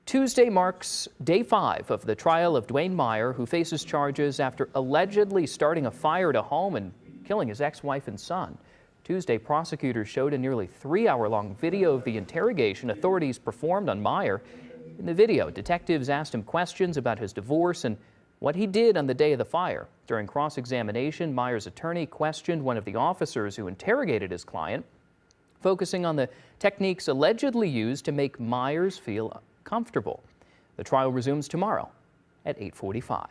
Tuesday marks day 5 of the trial of Dwayne Meyer, who faces charges after allegedly starting a fire at a home and killing his ex-wife and son. Tuesday, prosecutors showed a nearly 3-hour-long video of the interrogation authorities performed on Meyer. In the video, detectives asked him questions about his divorce and what he did on the day of the fire. During cross-examination, Meyer's attorney questioned one of the officers who interrogated his client, focusing on the techniques allegedly used to make Myers feel comfortable. The trial resumes tomorrow at 8:45.